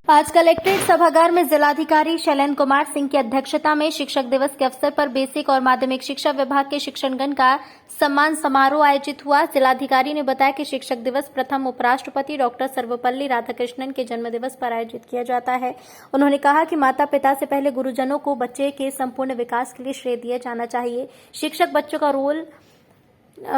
आज कलेक्ट्रेट सभागार में जिलाधिकारी शैलेंद्र कुमार सिंह की अध्यक्षता में शिक्षक दिवस के अवसर पर बेसिक और माध्यमिक शिक्षा विभाग के शिक्षकगण का सम्मान समारोह आयोजित हुआ। जिलाधिकारी ने बताया कि शिक्षक दिवस प्रथम उपराष्ट्रपति डॉक्टर सर्वपल्ली राधाकृष्णन के जन्मदिवस पर आयोजित किया जाता है। उन्होंने कहा कि माता पिता से पहले गुरुजनों को बच्चे के संपूर्ण विकास के लिए श्रेय दिया जाना चाहिए। शिक्षक बच्चों का रोल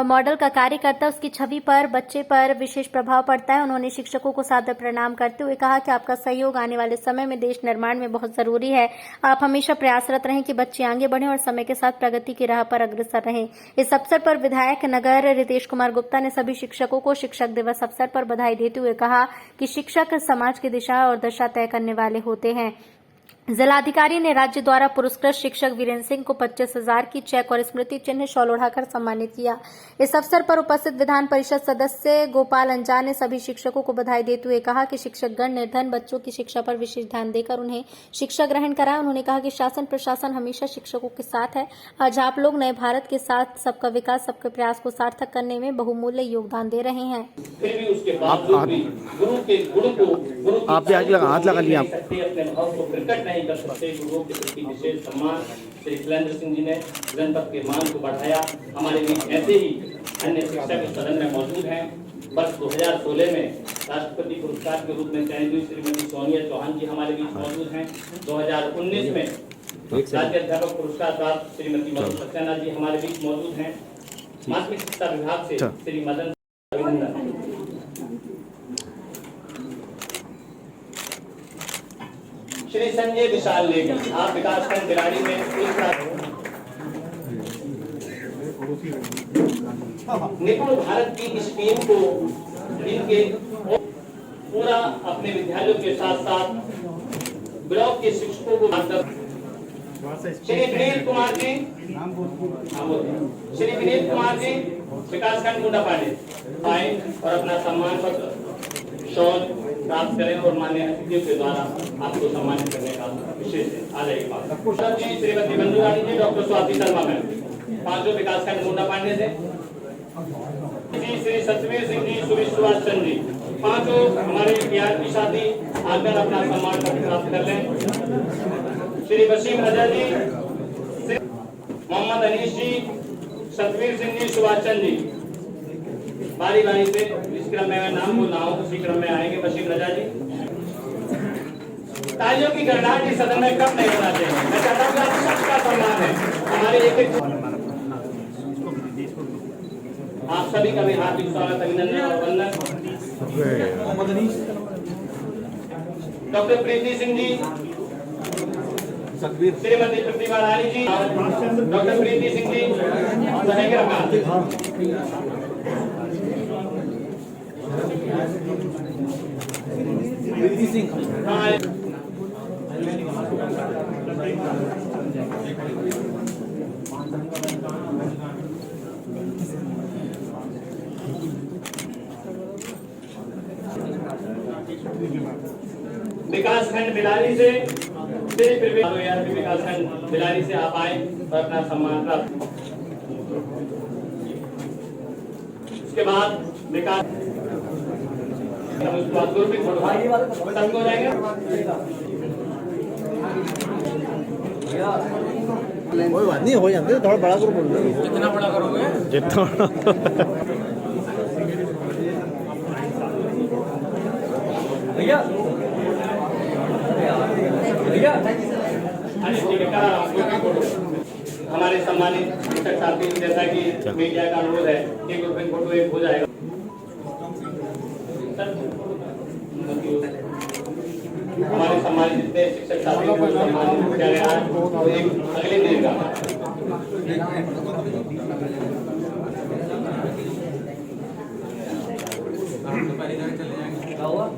मॉडल का कार्य करता है, उसकी छवि पर बच्चे पर विशेष प्रभाव पड़ता है। उन्होंने शिक्षकों को सादर प्रणाम करते हुए कहा कि आपका सहयोग आने वाले समय में देश निर्माण में बहुत जरूरी है। आप हमेशा प्रयासरत रहें कि बच्चे आगे बढ़ें और समय के साथ प्रगति की राह पर अग्रसर रहें। इस अवसर पर विधायक नगर रितेश कुमार गुप्ता ने सभी शिक्षकों को शिक्षक दिवस अवसर पर बधाई देते हुए कहा कि शिक्षक समाज की दिशा और दशा तय करने वाले होते हैं। जिलाधिकारी ने राज्य द्वारा पुरस्कृत शिक्षक वीरेंद्र सिंह को 25,000 की चेक और स्मृति चिन्ह शॉल ओढ़ाकर सम्मानित किया। इस अवसर पर उपस्थित विधान परिषद सदस्य गोपाल अंजार ने सभी शिक्षकों को बधाई देते हुए कहा कि शिक्षकगण निर्धन बच्चों की शिक्षा पर विशेष ध्यान देकर उन्हें शिक्षा ग्रहण कराएं। उन्होंने कहा कि शासन प्रशासन हमेशा शिक्षकों के साथ है। आज आप लोग नए भारत के साथ सबका विकास सबके प्रयास को सार्थक करने में बहुमूल्य योगदान दे रहे हैं। फिर भी उसके बावजूद भी गुरु के गुण को आप हाथ लगा लिया अपने भाव को प्रकट नहीं कर सकते। गुरुओं के प्रति विशेष सम्मान श्री शैलेंद्र सिंह जी ने जनपद के मान को बढ़ाया। हमारे बीच ऐसे ही अन्य शिक्षक इस सदन में मौजूद हैं। वर्ष 2016 में राष्ट्रपति पुरस्कार के रूप में चयनित हुई श्रीमती सोनिया चौहान जी हमारे बीच मौजूद हैं। 2019 में राज्य अध्यापक पुरस्कार प्राप्त श्रीमती मधु सक्सेना जी हमारे बीच मौजूद हैं। माध्यमिक शिक्षा विभाग से श्री मदन श्री संजय विशाल लेगी आप विकासखंड बिराड़ी में निपुण भारत की इस टीम को इनके पूरा अपने विद्यालयों के साथ साथ ब्लॉक के शिक्षकों को श्री विनीत कुमार जी विकासखंड मुंडा पांडे आए और अपना सम्मान पत्र शॉल प्राप्त करें और माननीय अतिथियों के द्वारा आपको सम्मानित करने का विशेष आ जाएगी। श्रीमती बंधु रानी जी, डॉक्टर स्वाति शर्मा मैम, पांचों विकासखंड मुंडा पांडे से श्री सतवीर सिंह जी, सुरेश सुभाष चंद्र जी, पांचों हमारे बिहार की शादी आकर अपना सम्मान पत्र प्राप्त कर लें। श्री वसीम रजा जी, मोहम्मद अनीस जी, सतवीर सिंह जी, सुभाष चंद्र जी, बारी बारी से इस क्रम में मैं नाम बोल रहा हूँ, उसी क्रम में आएंगे। वसीम रजा जी, तालियों की गड़गड़ाहट इस सदन में कम नहीं होना चाहिए। मैं चाहता हूँ आप सबका सम्मान है। हमारे एक आप सभी का भी हार्दिक स्वागत, अभिनंदन और वंदन। डॉक्टर प्रीति सिंह जी, श्रीमती प्रतिभा रानी जी, डॉक्टर प्रीति सिंह जी, प्रीति सिंह विकासखंड बिलारी से विकासखंड बिलारी से आप आए और अपना सम्मान प्राप्त। उसके बाद विकास हो जाएंगे। कोई बात नहीं, हो जाते थोड़ा बड़ा ग्रुप बोल रहे हो। कितना बड़ा करोगे? जितना भैया भैया हमारे सम्मानित शिक्षक साथी, जैसा कि मीडिया का अनुरोध है कि ग्रुपिंग फोटो एक हो जाएगा। हमारे सम्मानित जितने शिक्षक साथी को सम्मानित किया गया है वो एक अगले दिन का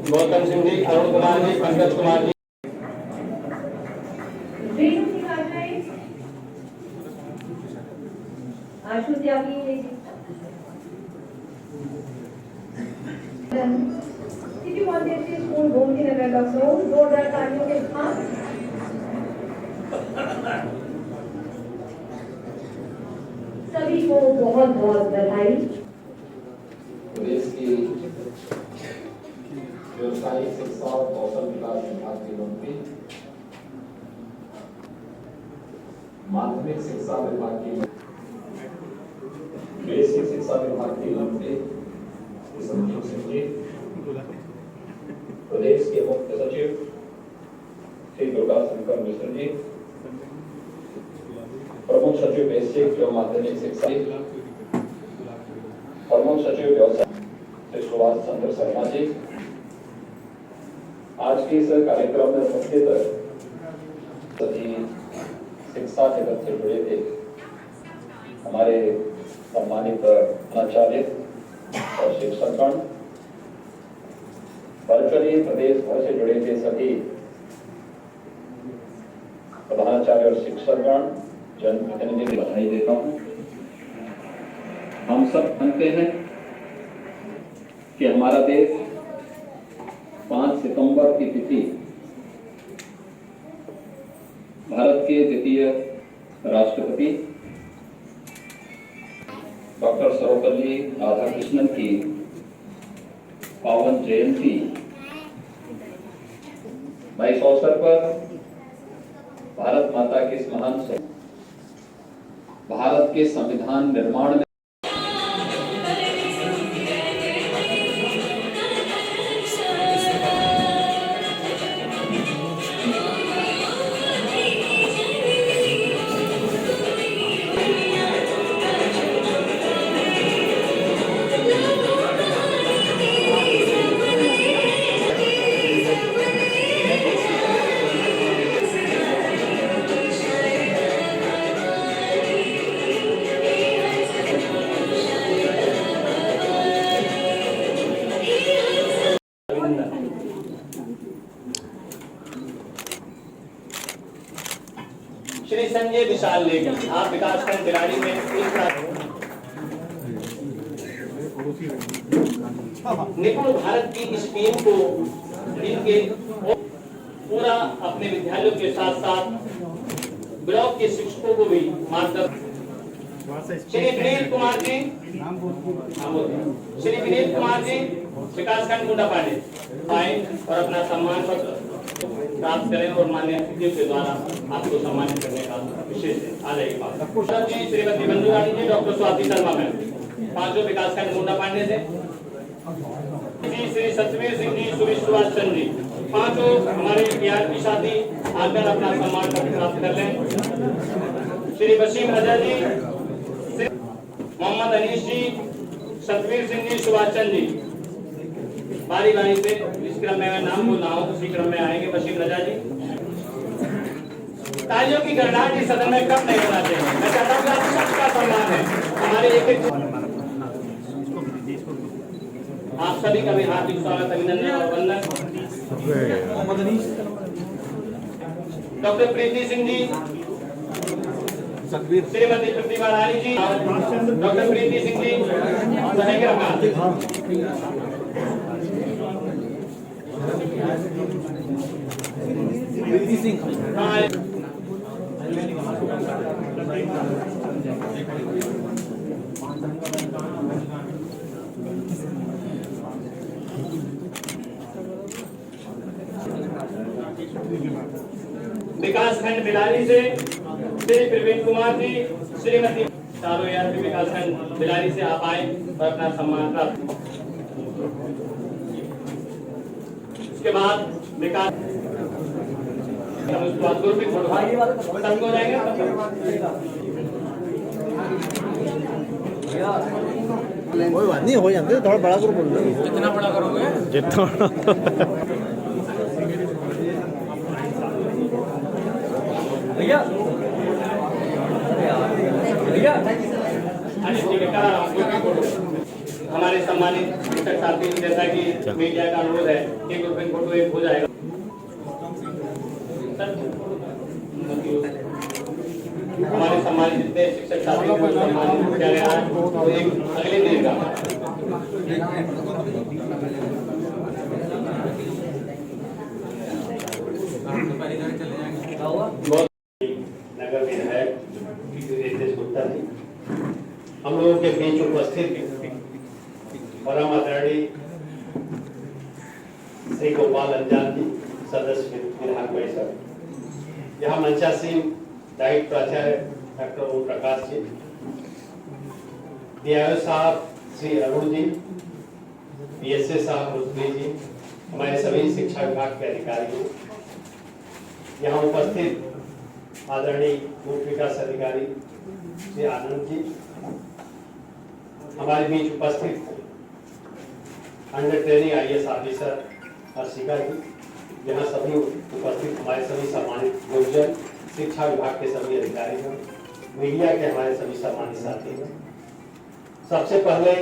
गौतम सिंह जी, अरुण कुमार जी, पंकज कुमार जी, आशु त्यागी Did you want to see school home in a so जोरदार तालियों के साथ सभी को बहुत बहुत बधाई। व्यवसायिक शिक्षा और कौशल विकास विभाग के मंत्री, माध्यमिक शिक्षा विभाग के बेसिक शिक्षा विभाग के मंत्री संजीव सिंह जी, प्रदेश के मुख्य सचिव श्री दुर्गा शंकर मिश्र जी, प्रमुख सचिव बेसिक एवं माध्यमिक शिक्षा, प्रमुख सचिव व्यवसाय श्री सुभाष चंद्र शर्मा जी। आज के इस कार्यक्रम में मुख्यतः सभी शिक्षा जगत से जुड़े थे हमारे सम्मानित आचार्य और शिक्षकगण, वर्चुअली प्रदेश भर से जुड़े थे सभी प्रधानाचार्य और शिक्षकगण, जनप्रतिनिधि को बधाई देता हूं। हम सब जानते हैं कि हमारा देश 5 सितंबर की तिथि भारत के द्वितीय राष्ट्रपति डॉक्टर सर्वपल्ली राधाकृष्णन की पावन जयंती। मैं इस अवसर पर भारत माता के इस महान भारत के संविधान निर्माण में श्री संजय विशाल लेगी, आप विकासखंड बिराड़ी में निपुण भारत की इस टीम को इनके पूरा अपने विद्यालयों के साथ साथ ब्लॉक के शिक्षकों को भी मार्गदर्शन। श्री विनीत कुमार जी, श्री विनीत कुमार जी विकासखंड मुंडा पांडे आए और अपना सम्मान पत्र प्राप्त करें और माननीय अतिथियों के द्वारा आपको सम्मानित करने का विशेष आ जाएगी बात। जी श्रीमती बंधुरानी जी, डॉक्टर स्वाति शर्मा मैम, पांचों विकासखंड मुंडा पांडे से। श्री सतवीर सिंह जी, सुरेश सुभाष चंद्र जी, पांचों हमारे बिहार की शादी आकर अपना सम्मान पत्र प्राप्त कर लें। श्री वसीम रजा जी, मोहम्मद अनीस जी, सतवीर सिंह जी, सुभाष चंद्र जी, बारी बारी से इस क्रम में मैं नाम बोल रहा हूँ, उसी क्रम में आएंगे। वसीम रजा जी, तालियों की गड़गड़ाहट इस सदन में कम नहीं होना चाहिए। मैं चाहता हूँ आप सबका सम्मान है, हमारे एक आप सभी का भी हार्दिक स्वागत, अभिनंदन और वंदन। डॉक्टर प्रीति सिंह जी, श्रीमती प्रतिभा रानी जी, डॉक्टर प्रीति सिंह जी, प्रीति सिंह विकासखंड बिलारी से श्री प्रवीण कुमार जी, श्रीमती चारों यार विकासखंड बिलारी से आप आए और अपना सम्मान प्राप्त। उसके बाद विकास हो जाएंगे। कोई बात नहीं, हो जाते थोड़ा बड़ा ग्रुप बोल रहे। कितना बड़ा करोगे? जितना भैया भैया हमारे सम्मानित शिक्षक साथी, जैसा कि मीडिया का अनुरोध है कि ग्रुपिंग फोटो एक हो जाएगा। हमारे सम्मानित जितने शिक्षक साथी को सम्मानित किया गया है वो एक अगले दिन का नगर विधायक रितेश गुप्ता जी हम लोगों के बीच उपस्थित परम आदरणीय श्री गोपाल अंजान जी, सदस्य विधान परिषद, यहाँ मंचासीन डाइट प्राचार्य डॉक्टर ओम प्रकाश जी, डीआईओ साहब श्री अरुण जी, पीएसए साहब रुद्री जी, हमारे सभी शिक्षा विभाग के अधिकारियों, यहाँ उपस्थित आदरणीय मुख्य विकास अधिकारी श्री आनंद जी, हमारे बीच उपस्थित under training IAS officer Harshika ji, यहाँ सभी उपस्थित हमारे सभी सम्मानित गुरुजन, शिक्षा विभाग के सभी अधिकारीगण, मीडिया के हमारे सभी सम्मानित साथी। सबसे पहले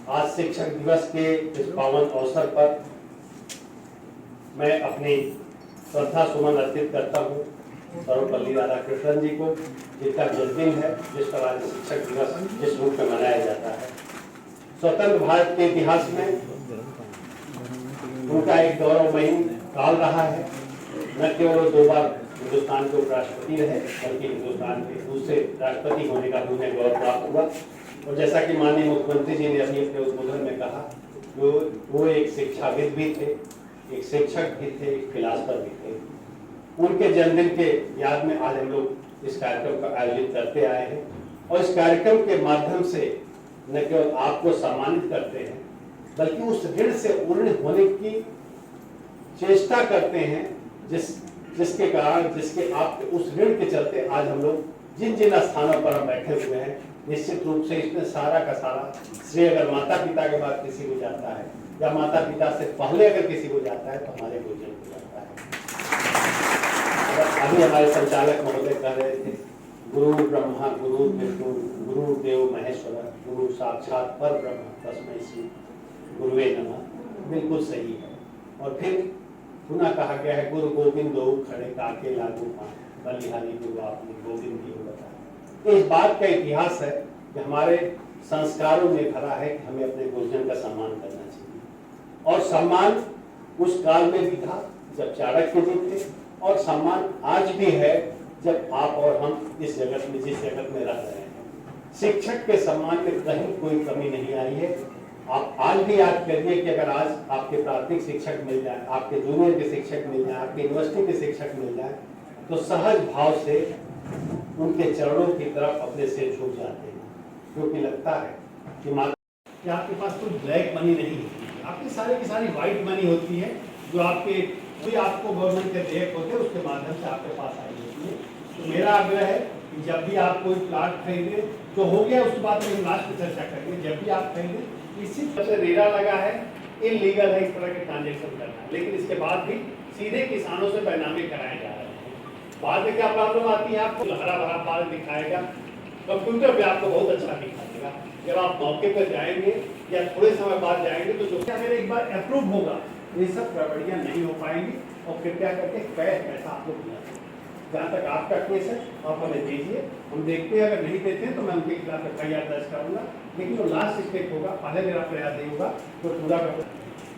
आज शिक्षक दिवस के इस पावन अवसर पर मैं अपनी श्रद्धा सुमन अर्पित करता हूँ सर्वपल्ली राधाकृष्णन जी को, जिनका जन्मदिन है, जिस पर आज शिक्षक दिवस जिस रूप में मनाया जाता है। स्वतंत्र भारत के इतिहास में उनका एक गौरवमयी काल रहा है। न केवल 2 बार हिंदुस्तान के उपराष्ट्रपति रहे, बल्कि हिंदुस्तान के दूसरे राष्ट्रपति होने का भी उन्हें गौरव प्राप्त हुआ। और जैसा कि माननीय मुख्यमंत्री जी ने अभी अपने उद्बोधन में कहा, वो एक शिक्षाविद भी थे, एक शिक्षक भी थे, एक फिलासफर भी थे। उनके जन्मदिन के याद में आज हम लोग इस कार्यक्रम का आयोजित करते आए हैं और इस कार्यक्रम के माध्यम से न केवल आपको सम्मानित करते हैं, बल्कि उस ऋण से ऋण होने की चेष्टा करते हैं जिसके कारण, जिसके आपके उस ऋण के चलते आज हम लोग जिन जिन स्थानों पर हम बैठे हुए हैं, निश्चित रूप से इसमें सारा का सारा श्रेय अगर माता पिता के बाद किसी को जाता है या माता पिता से पहले अगर किसी को जाता है तो हमारे गुरुजन को जाता है। अभी हमारे संचालक महोदय कह रहे थे, गुरु ब्रह्मा गुरु विष्णु गुरु देव महेश्वर गुरु साक्षात पर ब्रह्म तस्मै श्री गुरुवे नमः। बिल्कुल सही है। और फिर पुनः कहा गया है, गुरु गोविंद दो खड़े काके लागू पाए, बलिहारी गुरु आपने गोविंद जी को बताया। इस बात का इतिहास है कि हमारे संस्कारों में भरा है कि हमें अपने गुरुजन का सम्मान करना चाहिए। और सम्मान उस काल में भी था जब चाणक्य जी थे, और सम्मान आज भी है जब आप और हम इस जगत में, जिस जगत में रह रहे हैं। शिक्षक के सम्मान में कहीं कोई कमी नहीं आई है। आप आज भी याद करिए कि अगर आज आपके प्राथमिक शिक्षक मिल जाए, आपके जूनियर के शिक्षक मिल जाए, आपके यूनिवर्सिटी के शिक्षक मिल जाए, तो सहज भाव से उनके चरणों की तरफ अपने सिर झुक जाते हैं, क्योंकि लगता है कि आपके पास कोई ब्लैक मनी नहीं होती, आपकी सारी की सारी व्हाइट मनी होती है, जो आपको गवर्नमेंट के देयक होते हैं उसके माध्यम से आपके पास आई होती है। तो मेरा आग्रह है कि जब भी आप कोई प्लाट खरीदे, जो हो गया उसके बाद में लास्ट में चर्चा करेंगे, जब भी आप खरीदे, इसी तरह से रेरा लगा है, इलीगल है इस तरह के ट्रांजेक्शन करना, लेकिन इसके बाद भी सीधे किसानों से बैनामी कराए जा रहे हैं। बाद में क्या प्रॉब्लम आती है, आपको हरा भरा पाल दिखाएगा, कंप्यूटर पे आपको बहुत अच्छा दिखाएगा। जब आप मौके पर जाएंगे या थोड़े समय बाद जाएंगे तो जो अगर एक बार अप्रूव होगा, ये सब गड़बड़ियाँ नहीं हो पाएंगी। और कृपया करके कैश पैसा आपको दिया, जहाँ तक आपका केस है आप हमें दीजिए, हम देखते हैं, अगर नहीं देते हैं तो मैं उनके खिलाफ FIR दर्ज करूँगा। लेकिन जो लास्ट स्टेप होगा, पहले मेरा प्रयास नहीं होगा तो पूरा कर,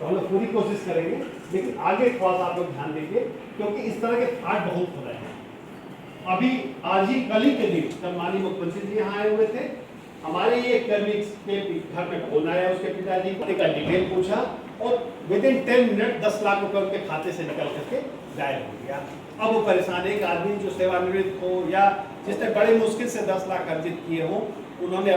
तो हम लोग पूरी कोशिश करेंगे, लेकिन आगे थोड़ा सा आप लोग ध्यान दीजिए, क्योंकि इस तरह के फ्रॉड बहुत हो रहे हैं। अभी आज ही कल ही के दिन जब माननीय मुख्यमंत्री जी यहाँ आए हुए थे, हमारे ये कर्मी के घर में फोन आया, उसके पिताजी का डिटेल पूछा और विद इन 10 मिनट 10 लाख रुपए उनके खाते से निकल करके गायब हो गया। अब वो परेशान है, एक आदमी जो सेवानिवृत्त हो या जिसने बड़े मुश्किल से 10 लाख अर्जित किए हो, उन्होंने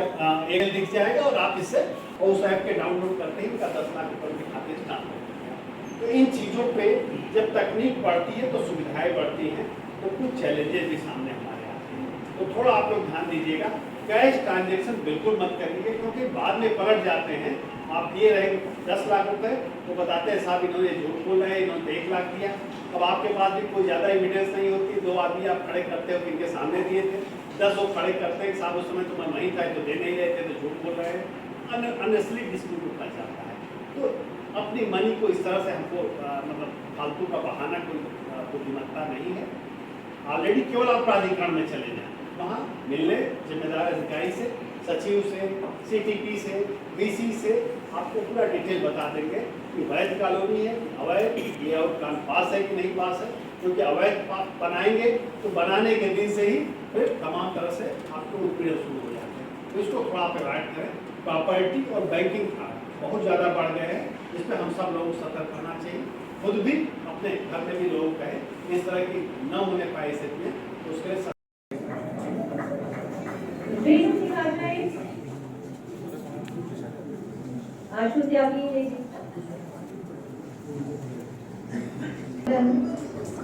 एक लिख जाएगा और आप इससे उस ऐप के डाउनलोड करते ही उनका 10 लाख रुपए उनके खाते से ट्रांसफर हो गया। तो इन चीज़ों पे जब तकनीक बढ़ती है तो सुविधाएं बढ़ती हैं, तो कुछ चैलेंजेस भी सामने हमारे आते हैं। तो थोड़ा आप लोग ध्यान दीजिएगा, कैश ट्रांजेक्शन बिल्कुल मत करिए, क्योंकि बाद में पलट जाते हैं। आप ये रहे 10 लाख रुपए, तो बताते हैं साहब इन्होंने झूठ बोला है, इन्होंने 1 लाख दिया। अब आपके पास भी कोई ज़्यादा एविडेंस नहीं होती, 2 आदमी आप खड़े करते हो इनके सामने दिए थे, 10 लोग खड़े करते हैं साहब उस समय तो मैं वहीं था तो दे नहीं रहे थे, तो झूठ बोल रहे हैं, अननेसली डिस्ट्रीब्यूट कर जाता है। तो अपनी मनी को इस तरह से हमको मतलब फालतू का बहाना कोई बुद्धिमत्ता नहीं है। ऑलरेडी केवल आप प्राधिकरण में चले जाएं, वहाँ मिलने जिम्मेदार अधिकारी से, सचिव से, CTP से, VC से आपको पूरा डिटेल बता देंगे कि वैध कॉलोनी है, अवैध, ये आउट प्लान पास है कि नहीं पास है। क्योंकि अवैध बनाएंगे तो बनाने के दिन से ही फिर तमाम तरह से आपको उत्पीड़न शुरू हो जाते हैं। तो इसको थोड़ा आप अवॉइड करें। प्रॉपर्टी और बैंकिंग फ्रॉड बहुत ज़्यादा बढ़ गए हैं, इस पर हम सब लोगों को सतर्क रहना चाहिए। खुद भी अपने घर में भी लोग कहें इस तरह की न होने पाए स्थिति में, तो उसके लिए रेणु सिंह राजनायक, आशु त्यागी,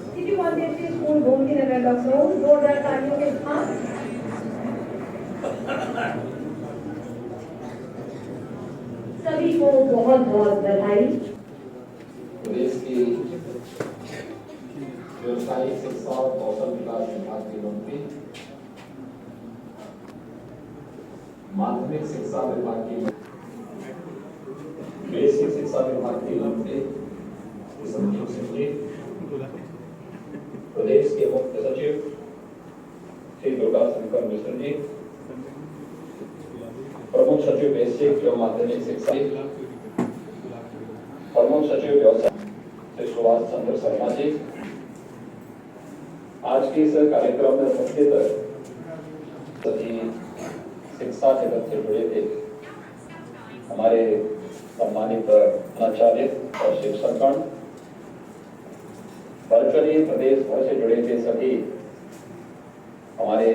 city Montessori school Gomti Nagar Lucknow, जोरदार तालियों के साथ सभी को बहुत बहुत बधाई। प्रदेश की व्यवसायिक शिक्षा और कौशल विकास विभाग के मंत्री, माध्यमिक शिक्षा विभाग की बेसिक शिक्षा विभाग के मंत्री संजीव सिंह जी, प्रदेश के मुख्य सचिव श्री दुर्गा शंकर मिश्र जी, प्रमुख सचिव बेसिक एवं माध्यमिक शिक्षा, प्रमुख सचिव व्यवसाय श्री सुभाष चंद्र शर्मा जी, आज के इस कार्यक्रम में उपस्थित सभी शिक्षा जगत से जुड़े थे हमारे सम्मानित आचार्य और शिक्षकगण, वर्चुअली प्रदेश भर से जुड़े थे सभी हमारे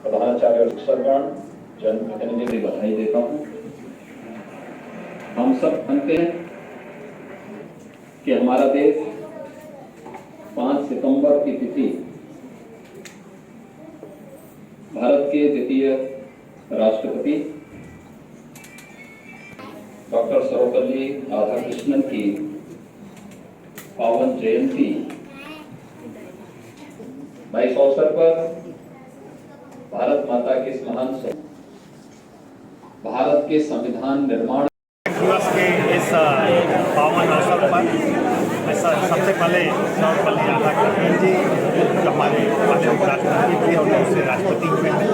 प्रधानाचार्य और शिक्षकगण, जनप्रतिनिधि भी बधाई देता हूं। हम सब जानते हैं कि हमारा देश 5 सितंबर की तिथि भारत के द्वितीय राष्ट्रपति डॉक्टर सर्वपल्ली राधाकृष्णन की पावन जयंती। मैं इस अवसर पर भारत माता के इस महान भारत के संविधान निर्माण दिवस के इस पावन अवसर पर ऐसा सबसे पहले सर्वपल्ली राधाकृष्णन जी जो हमारे पहले उपराष्ट्रपति थे और दूसरे राष्ट्रपति हुए हैं,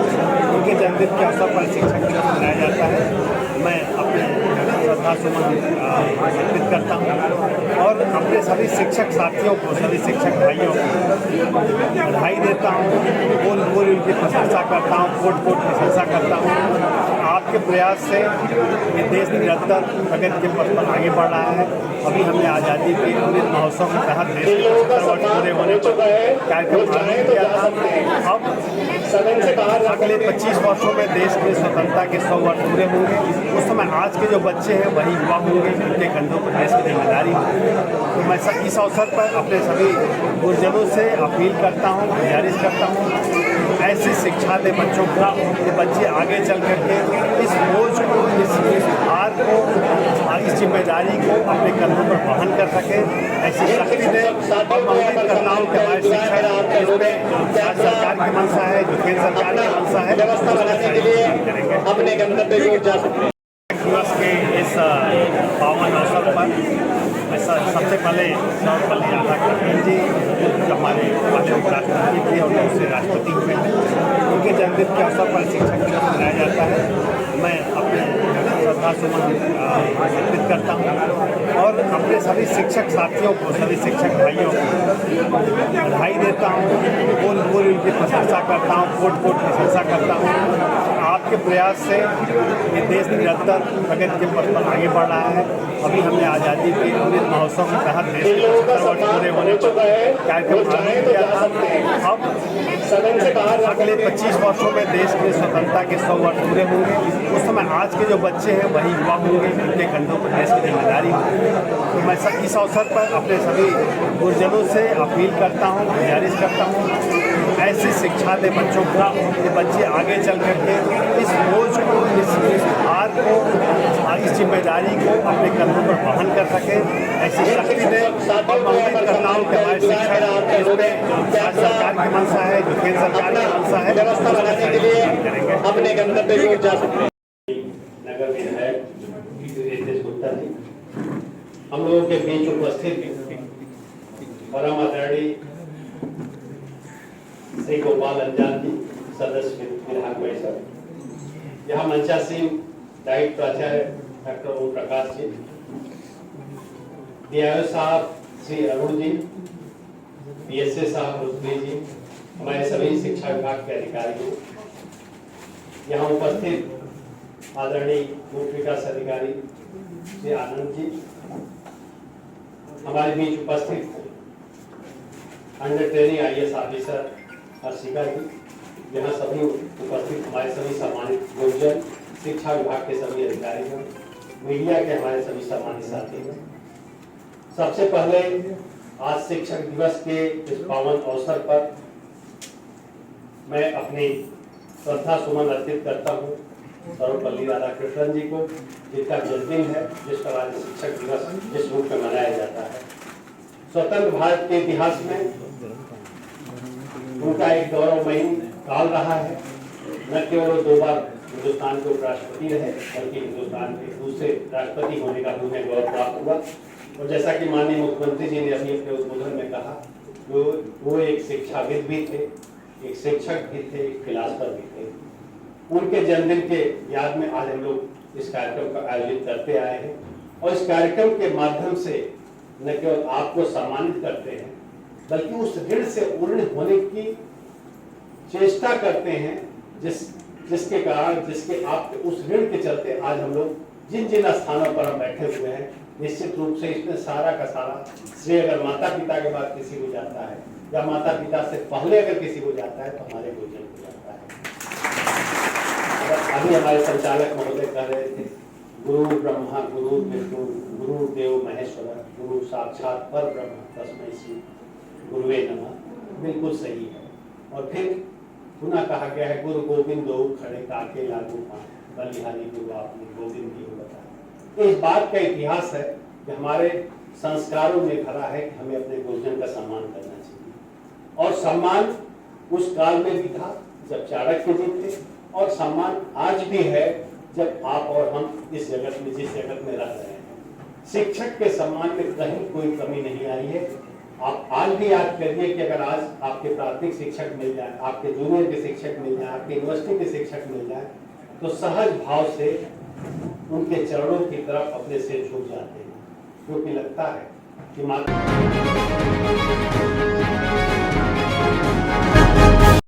उनके जन्मदिन के अवसर पर शिक्षक दिवस मनाया जाता है। मैं अपने श्रद्धा सुमन अर्पित करता हूँ और अपने सभी शिक्षक साथियों को, सभी शिक्षक भाइयों को बधाई देता हूँ, बोल बोल उनकी प्रशंसा करता हूँ, कोट कोट प्रशंसा करता हूँ। आपके प्रयास से ये देश निरंतर प्रगति के पथ पर आगे बढ़ रहा है। अभी हमने आज़ादी के अमृत महोत्सव के तहत देश के 75 वर्ष पूरे होने पर कार्यक्रम आरंभ किया था। अब अगले 25 वर्षों में देश की स्वतंत्रता के 100 वर्ष पूरे होंगे। उस समय आज के जो बच्चे हैं वही युवा होंगे, उनके कंधों पर देश की जिम्मेदारी होगी। तो मैं इस अवसर पर अपने सभी गुरुजनों से अपील करता हूँ, गुजारिश करता हूँ, ऐसी शिक्षा दे बच्चों को कि बच्चे आगे चल करके इस बोझ को, इस भार को, इस जिम्मेदारी को अपने कंधों पर वहन कर सके, ऐसी शक्ति दे। और मैं उम्मीद करता हूँ कि हमारे शिक्षक इसमें राज्य सरकार की मंशा है, जो केंद्र सरकार की मंशा है, करेंगे। अपने गंतव्य की ओर जा सकते हैं। दिवस के इस पावन अवसर पर ऐसा सबसे पहले सर्वपल्ली राधाकृष्णन जी जो हमारे पहले उपराष्ट्रपति थे और दूसरे राष्ट्रपति हुए हैं, उनके जन्मदिन के अवसर पर शिक्षक दिवस मनाया जाता है। मैं अपने श्रद्धा सुमन अर्पित करता हूँ और अपने सभी शिक्षक साथियों को, सभी शिक्षक भाइयों को बधाई देता हूँ, बोल बोल उनकी प्रशंसा करता हूँ, कोट कोट प्रशंसा करता हूँ। आपके प्रयास से ये देश निरंतर प्रगति के पथ पर आगे बढ़ रहा है। अभी हमने आज़ादी के अमृत महोत्सव के तहत देश के 75 वर्ष पूरे होने पर कार्यक्रम आरंभ किया था। अब अगले 25 वर्षों में देश की स्वतंत्रता के 100 वर्ष पूरे होंगे। उस समय आज के जो बच्चे हैं वही युवा होंगे, उनके कंधों पर देश की जिम्मेदारी होगी। तो मैं इस अवसर पर अपने सभी गुरुजनों से अपील करता हूँ, गुजारिश करता हूँ, ऐसी शिक्षा दे बच्चों को कि बच्चे आगे चल करके इस बोझ को, इस भार को, इस जिम्मेदारी को अपने कंधों पर वहन कर सके, ऐसी शक्ति दे। और मैं उम्मीद करता हूँ कि हमारे शिक्षक इसमें राज्य सरकार की मंशा है, जो केंद्र सरकार की मंशा है, करेंगे। अपने गंतव्य की ओर जा सकते हैं। नगर विधायक रितेश गुप्ता जी हम लोगों के बीच उपस्थित परम आदरणीय श्री गोपाल अंजान जी, सदस्य विधान परिषद, यहाँ मंचासीन डाइट प्राचार्य डॉक्टर ओम प्रकाश जी, डीआईओ साहब श्री अरुण जी, बीएसए साहब रुद्री जी, हमारे सभी शिक्षा विभाग के अधिकारी, यहाँ उपस्थित आदरणीय मुख्य विकास अधिकारी श्री आनंद जी, हमारे बीच उपस्थित under training IAS officer Harshika ji, यहाँ सभी उपस्थित हमारे सभी सम्मानित गुरुजन, शिक्षा विभाग के सभी अधिकारीगण, मीडिया के हमारे सभी सम्मानित साथीगण, सबसे पहले आज शिक्षक दिवस के इस पावन अवसर पर मैं अपनी श्रद्धा सुमन अर्पित करता हूँ सर्वपल्ली राधाकृष्णन जी को, जिनका जन्मदिन है, जिस पर आज शिक्षक दिवस जिस रूप में मनाया जाता है। स्वतंत्र भारत के इतिहास में उनका एक गौरवमयी काल रहा है। न केवल वो 2 बार हिंदुस्तान के उपराष्ट्रपति रहे, बल्कि हिंदुस्तान के दूसरे राष्ट्रपति होने का उन्हें गौरव प्राप्त हुआ। और जैसा कि माननीय मुख्यमंत्री जी ने अभी अपने उद्बोधन में कहा, वो एक शिक्षाविद भी थे, एक शिक्षक भी थे, एक फिलासफर भी थे। उनके जन्मदिन के याद में आज हम लोग इस कार्यक्रम का आयोजित करते आए हैं और इस कार्यक्रम के माध्यम से न केवल आपको सम्मानित करते हैं, बल्कि उस ऋण से उर्ण होने की चेष्टा करते हैं जिसके कारण, जिसके आपके उस ऋण के चलते आज हम लोग जिन जिन स्थानों पर हम बैठे हुए हैं, निश्चित रूप से इसमें सारा का सारा श्रेय अगर माता पिता के बाद किसी को जाता है या माता पिता से पहले अगर किसी को जाता है तो हमारे गुरुजन को जाता है। अभी हमारे संचालक महोदय कह रहे थे, गुरु ब्रह्मा गुरु विष्णु गुरु देव महेश्वर गुरु साक्षात पर ब्रह्म तस्मै श्री गुरुवे नमः। बिल्कुल सही है। और फिर पुनः कहा गया है, गुरु गोविंद दो खड़े काके लागू पाए, बलिहारी गुरु आपने गोविंद जी को बताया। इस बात का इतिहास है कि हमारे संस्कारों में भरा है कि हमें अपने गुरुजन का सम्मान करना चाहिए। और सम्मान उस काल में भी था जब चाणक्य जी थे, और सम्मान आज भी है जब आप और हम इस जगत में, जिस जगत में रह रहे हैं। शिक्षक के सम्मान में कहीं कोई कमी नहीं आई है। आप आज भी याद करिए कि अगर आज आपके प्राथमिक शिक्षक मिल जाए, आपके जूनियर के शिक्षक मिल जाए, आपके यूनिवर्सिटी के शिक्षक मिल जाए, तो सहज भाव से उनके चरणों की तरफ अपने सिर झुक जाते हैं, क्योंकि लगता है कि माता